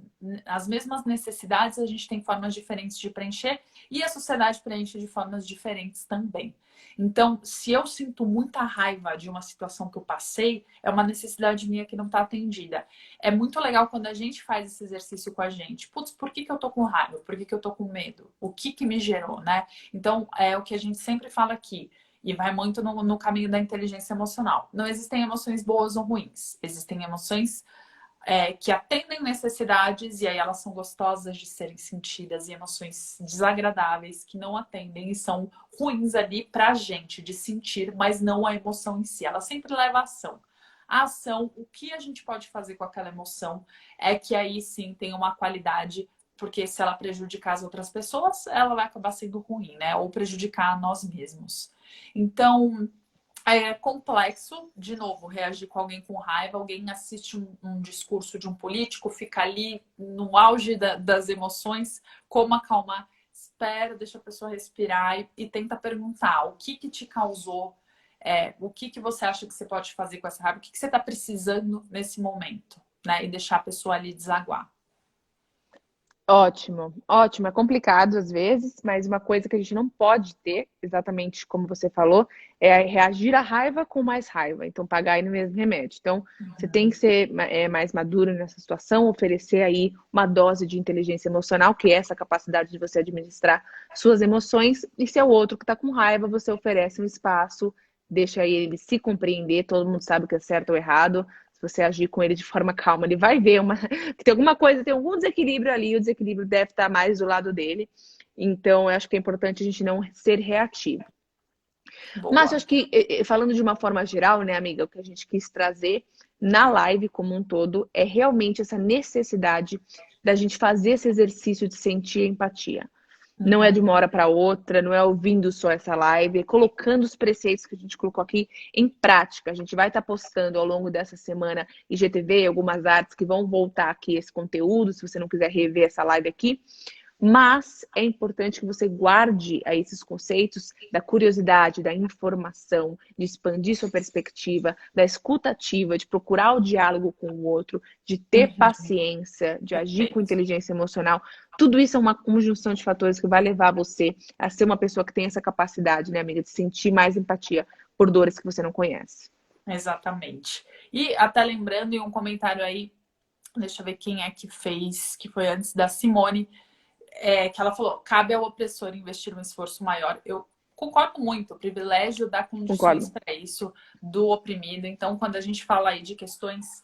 as mesmas necessidades, a gente tem formas diferentes de preencher e a sociedade preenche de formas diferentes também. Então, se eu sinto muita raiva de uma situação que eu passei, é uma necessidade minha que não está atendida. É muito legal quando a gente faz esse exercício com a gente. Putz, por que eu tô com raiva? Por que eu tô com medo? O que me gerou, né? Então, é o que a gente sempre fala aqui. E vai muito no caminho da inteligência emocional. Não existem emoções boas ou ruins. Existem emoções que atendem necessidades e aí elas são gostosas de serem sentidas, e emoções desagradáveis que não atendem e são ruins ali pra gente de sentir, mas não a emoção em si. Ela sempre leva a ação. A ação, o que a gente pode fazer com aquela emoção é que aí sim tem uma qualidade, porque se ela prejudicar as outras pessoas, ela vai acabar sendo ruim, né? Ou prejudicar a nós mesmos. Então, é complexo, de novo, reagir com alguém com raiva. Alguém assiste um discurso de um político, fica ali no auge das emoções, como acalmar? Espera, deixa a pessoa respirar e tenta perguntar o que te causou, o que você acha que você pode fazer com essa raiva, o que você está precisando nesse momento, né? E deixar a pessoa ali desaguar. Ótimo, ótimo. É complicado às vezes, mas uma coisa que a gente não pode ter, exatamente como você falou, é reagir à raiva com mais raiva. Então, pagar aí no mesmo remédio. Então, você tem que ser mais maduro nessa situação, oferecer aí uma dose de inteligência emocional, que é essa capacidade de você administrar suas emoções. E se é o outro que está com raiva, você oferece um espaço, deixa ele se compreender, todo mundo sabe o que é certo ou errado. Você agir com ele de forma calma, ele vai ver que tem alguma coisa, tem algum desequilíbrio ali, o desequilíbrio deve estar mais do lado dele. Então, eu acho que é importante a gente não ser reativo. Boa. Mas eu acho que, falando de uma forma geral, né, amiga, o que a gente quis trazer na live como um todo é realmente essa necessidade da gente fazer esse exercício de sentir empatia. Não é de uma hora para outra, não é ouvindo só essa live, é colocando os preceitos que a gente colocou aqui em prática. A gente vai estar postando ao longo dessa semana IGTV, algumas artes que vão voltar aqui esse conteúdo, se você não quiser rever essa live aqui. Mas é importante que você guarde aí esses conceitos da curiosidade, da informação, de expandir sua perspectiva, da escuta ativa, de procurar o diálogo com o outro, de ter paciência, de agir com inteligência emocional. Tudo isso é uma conjunção de fatores que vai levar você a ser uma pessoa que tem essa capacidade, né, amiga, de sentir mais empatia por dores que você não conhece. Exatamente. E até lembrando, em um comentário aí, deixa eu ver quem é que fez, que foi antes da Simone, que ela falou, cabe ao opressor investir um esforço maior. Eu concordo muito, o privilégio dá condições para isso do oprimido. Então, quando a gente fala aí de questões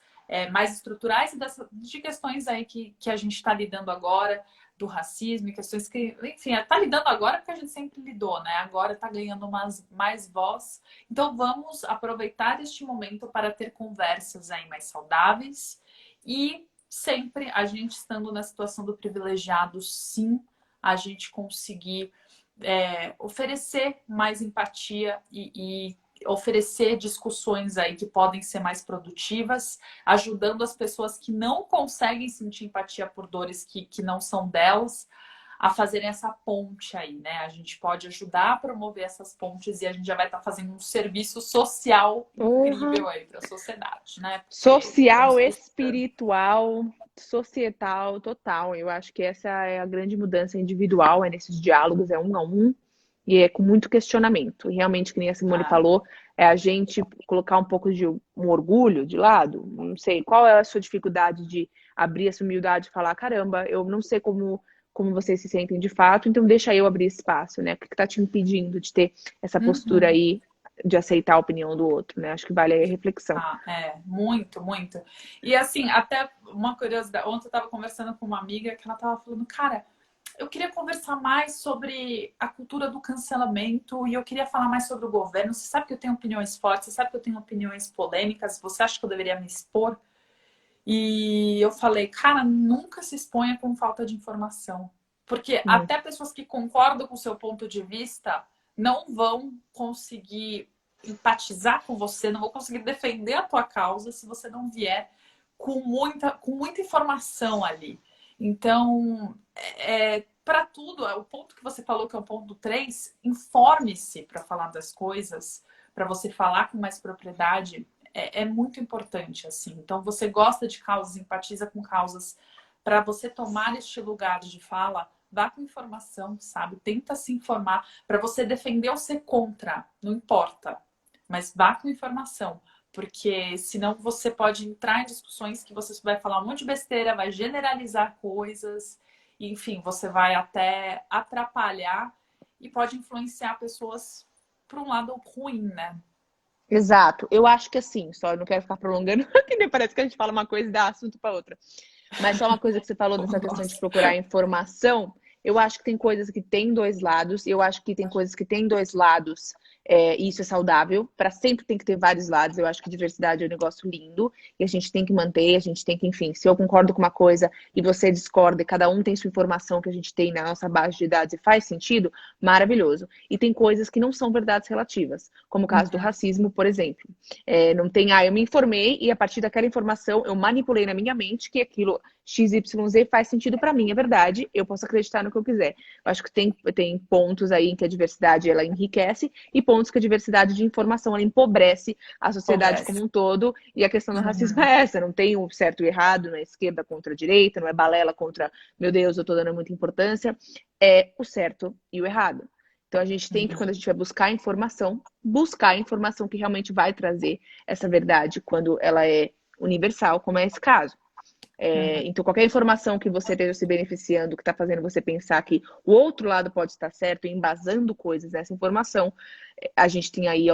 mais estruturais e de questões aí que a gente está lidando agora, do racismo, e questões que, enfim, está lidando agora porque a gente sempre lidou, né? Agora está ganhando mais voz. Então, vamos aproveitar este momento para ter conversas aí mais saudáveis e sempre a gente estando na situação do privilegiado, sim, a gente conseguir oferecer mais empatia e oferecer discussões aí que podem ser mais produtivas, ajudando as pessoas que não conseguem sentir empatia por dores que não são delas, a fazerem essa ponte aí, né? A gente pode ajudar a promover essas pontes e a gente já vai estar fazendo um serviço social incrível aí para a sociedade, né? Porque social, estamos precisando. espiritual, societal, total. Eu acho que essa é a grande mudança individual, é nesses diálogos, é um a um, e é com muito questionamento. E realmente, que nem a Simone Ah, falou, é a gente colocar um pouco de um orgulho de lado. Não sei, qual é a sua dificuldade de abrir essa humildade e falar, caramba, eu não sei como vocês se sentem de fato, então deixa eu abrir espaço, né? O que está te impedindo de ter essa postura uhum. aí de aceitar a opinião do outro, né? Acho que vale aí a reflexão. Ah, muito, muito. E assim, até uma curiosidade, ontem eu estava conversando com uma amiga que ela estava falando, cara, eu queria conversar mais sobre a cultura do cancelamento e eu queria falar mais sobre o governo. Você sabe que eu tenho opiniões fortes, você sabe que eu tenho opiniões polêmicas, você acha que eu deveria me expor? E eu falei, cara, nunca se exponha com falta de informação. Porque Hum. até pessoas que concordam com o seu ponto de vista não vão conseguir empatizar com você, não vão conseguir defender a tua causa se você não vier com muita informação ali. Então, para tudo, o ponto que você falou, que é o ponto 3, informe-se para falar das coisas, para você falar com mais propriedade é muito importante, assim. Então, você gosta de causas, empatiza com causas. Para você tomar este lugar de fala, vá com informação, sabe? Tenta se informar. Para você defender ou ser contra, não importa. Mas vá com informação. Porque senão você pode entrar em discussões que você vai falar um monte de besteira, vai generalizar coisas. Enfim, você vai até atrapalhar e pode influenciar pessoas para um lado ruim, né? Exato. Eu acho que assim, só não quero ficar prolongando, que nem parece que a gente fala uma coisa e dá assunto para outra. Mas só uma coisa que você falou dessa questão de Nossa. procurar informação, eu acho que tem coisas que têm dois lados, e eu acho que tem coisas que têm dois lados, e isso é saudável. Para sempre tem que ter vários lados. Eu acho que diversidade é um negócio lindo, e a gente tem que manter, a gente tem que, enfim, se eu concordo com uma coisa e você discorda, e cada um tem sua informação que a gente tem na nossa base de dados e faz sentido, maravilhoso. E tem coisas que não são verdades relativas, como o caso do Uhum. racismo, por exemplo. Não tem, eu me informei e a partir daquela informação eu manipulei na minha mente que aquilo XYZ faz sentido para mim, é verdade, eu posso acreditar no que eu quiser. Eu acho que tem pontos aí em que a diversidade ela enriquece e pontos que a diversidade de informação ela empobrece a sociedade como Pobreza. um todo, e a questão do racismo Uhum. é essa, não tem um certo e errado, não é esquerda contra a direita, não é balela contra, meu Deus, eu tô dando muita importância, é o certo e o errado. Então a gente tem que, quando a gente vai buscar a informação que realmente vai trazer essa verdade quando ela é universal, como é esse caso. Uhum. Então, qualquer informação que você esteja se beneficiando, que está fazendo você pensar que o outro lado pode estar certo, embasando coisas nessa informação, a gente tem aí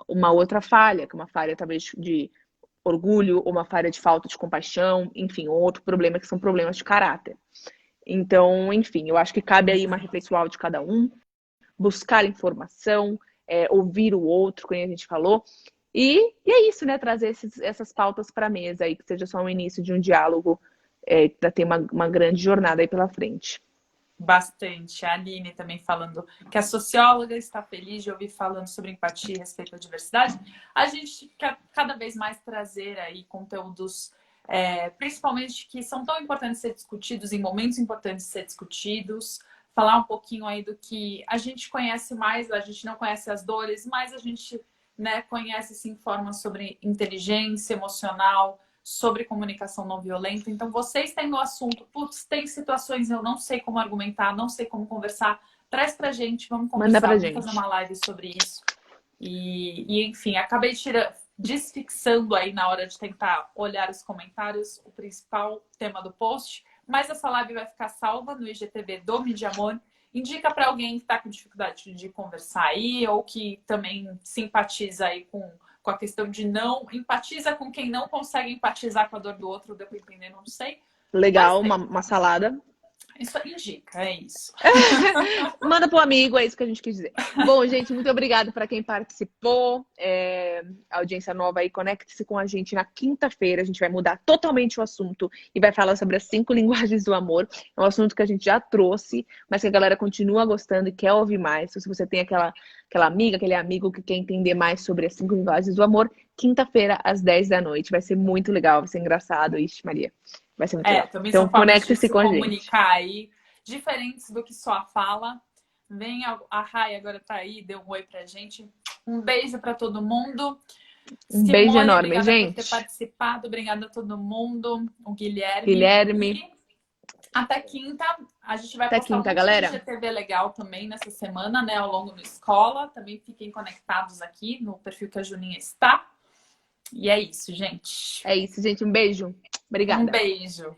uma outra falha, que é uma falha talvez de orgulho, ou uma falha de falta de compaixão, enfim, ou outro problema que são problemas de caráter. Então, enfim, eu acho que cabe aí uma reflexão de cada um, buscar informação, ouvir o outro, como a gente falou. E é isso, né? Trazer essas pautas para a mesa aí, que seja só um início de um diálogo, para ter uma grande jornada aí pela frente. Bastante. A Aline também falando que a socióloga está feliz de ouvir falando sobre empatia e respeito à diversidade. A gente quer cada vez mais trazer aí conteúdos, principalmente que são tão importantes de ser discutidos, em momentos importantes de ser discutidos. Falar um pouquinho aí do que a gente conhece mais, a gente não conhece as dores, mas a gente, né, conhece e se informa sobre inteligência emocional, sobre comunicação não violenta. Então, vocês têm o assunto, putz, tem situações eu não sei como argumentar, não sei como conversar, traz pra gente, vamos Manda conversar, pra vamos fazer gente. uma live sobre isso. Enfim, acabei desfixando aí na hora de tentar olhar os comentários o principal tema do post, mas essa live vai ficar salva no IGTV do Midiamor. Indica para alguém que está com dificuldade de conversar aí ou que também simpatiza aí com a questão de não empatiza com quem não consegue empatizar com a dor do outro, deu para entender, não sei. Mas Legal, tem. uma salada. Isso indica, é isso. Manda pro amigo, é isso que a gente quis dizer. Bom, gente, muito obrigada para quem participou. A audiência nova aí, conecte-se com a gente na quinta-feira. A gente vai mudar totalmente o assunto e vai falar sobre as 5 linguagens do amor. É um assunto que a gente já trouxe, mas que a galera continua gostando e quer ouvir mais. Então, se você tem aquela amiga, aquele amigo que quer entender mais sobre as 5 linguagens do amor, quinta-feira, às 10 da noite. Vai ser muito legal, vai ser engraçado. Ixi, Maria, vai ser muito legal. Também Então, são formas de conecte-se se com a gente. comunicar aí. diferentes do que só a fala. Vem a Rai agora tá aí, deu um oi pra gente. Um beijo para todo mundo. Um beijo Simone, enorme, obrigada por ter gente. participado. Obrigada a todo mundo. O Guilherme. Guilherme. E até quinta. A gente vai Até postar um quinta, monte galera. de GTV legal também nessa semana, né? Ao longo da escola. Também fiquem conectados aqui no perfil que a Juninha está. E é isso, gente. É isso, gente. Um beijo. Um Obrigada. beijo.